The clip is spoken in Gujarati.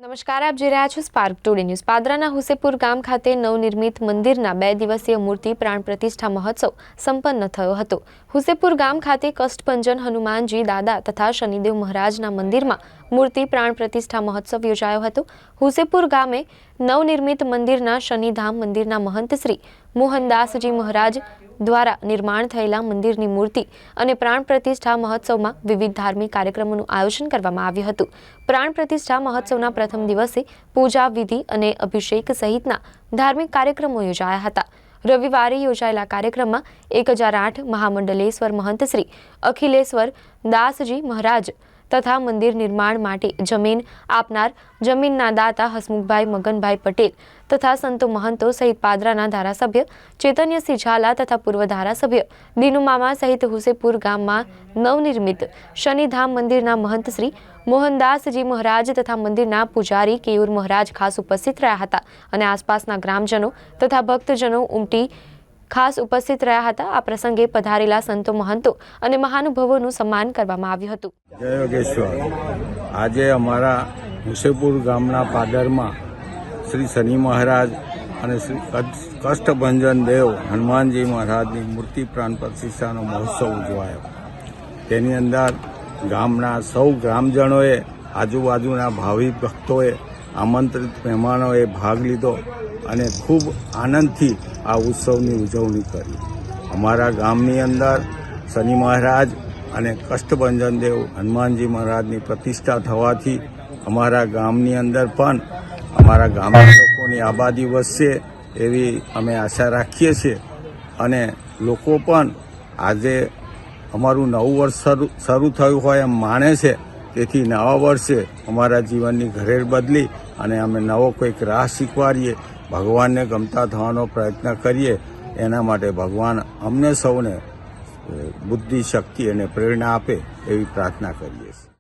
નમસ્કાર, આપ જોઈ રહ્યા છો સ્પાર્ક ટુડે ન્યૂઝ। પાદરાના હુસેપુર ગામ ખાતે નવનિર્મિત મંદિરના 2 દિવસીય મૂર્તિ પ્રાણ પ્રતિષ્ઠા મહોત્સવ સંપન્ન થયો હતો। હુસેપુર ગામ ખાતે કષ્ટભંજન હનુમાનજી દાદા તથા શનિદેવ મહારાજના મંદિરમાં મૂર્તિ પ્રાણ પ્રતિષ્ઠા મહોત્સવ યોજાયો હતો। હુસેપુર ગામે નવનિર્મિત મંદિરના શનિધામ મંદિરના મહંત શ્રી મોહનદાસજી મહારાજ દ્વારા નિર્માણ થયેલા મંદિરની મૂર્તિ અને પ્રાણ પ્રતિષ્ઠા મહોત્સવમાં વિવિધ ધાર્મિક કાર્યક્રમોનું આયોજન કરવામાં આવ્યું હતું। પ્રાણ પ્રતિષ્ઠા મહોત્સવના પ્રથમ દિવસે પૂજા વિધિ અને અભિષેક સહિતના ધાર્મિક કાર્યક્રમો યોજાયા હતા। રવિવારે યોજાયેલા કાર્યક્રમમાં 1008 મહામંડલેશ્વર મહંત શ્રી અખિલેશ્વર દાસજી મહારાજ તથા મંદિર નિર્માણ માટે જમીન આપનાર જમીનના દાતા હસમુખભાઈ મગનભાઈ પટેલ તથા સંતો મહંતો સહિત પાદરાના ધારાસભ્ય ચેતન્યસિંહ ઝાલા તથા પૂર્વ ધારાસભ્ય દીનુમામા સહિત હુસેપુર ગામમાં નવનિર્મિત શનિધામ મંદિરના મહંત શ્રી મોહનદાસજી મહારાજ તથા મંદિરના પૂજારી કેયુર મહારાજ ખાસ ઉપસ્થિત રહ્યા હતા અને આસપાસના ગ્રામજનો તથા ભક્તજનો ઉમટી ખાસ ઉપસ્થિત રહ્યા હતા। આ પ્રસંગે પધારેલા સંતો મહંતો અને મહાનુભાવોનું સન્માન કરવામાં આવ્યું હતું। જય યોગેશ્વર। આજે અમારા હુસેપુર ગામના પાદરમાં શ્રી શનિ મહારાજ અને શ્રી કષ્ટભંજન દેવ હનુમાનજી મહારાજની મૂર્તિ પ્રાણ પ્રતિષ્ઠાનો મહોત્સવ ઉજવાયો। તેની અંદર ગામના સૌ ગ્રામજનોએ, આજુબાજુના ભાવિક ભક્તોએ, આમંત્રિત મહેમાનોએ ભાગ લીધો અને ખૂબ આનંદથી આ ઉત્સવની ઉજવણી કરી। અમારા ગામની અંદર શનિ મહારાજ અને કષ્ટભંજન દેવ હનુમાનજી મહારાજની પ્રતિષ્ઠા થવાથી અમારા ગામની અંદર પણ અમારા ગામના લોકોની આબાદી વધશે એવી અમે આશા રાખીએ છીએ અને લોકો પણ આજે અમારું નવું વર્ષ શરૂ થયું હોય એમ માને છે। તેથી નવા વર્ષે અમારા જીવનની ઘરેર બદલી અને અમે નવો કોઈક રાહ શીખવાડીએ, ભગવાનને ગમતા થવાનો પ્રયત્ન કરીએ। એના માટે ભગવાન અમને સૌને બુદ્ધિ, શક્તિ અને પ્રેરણા આપે એવી પ્રાર્થના કરીએ છીએ।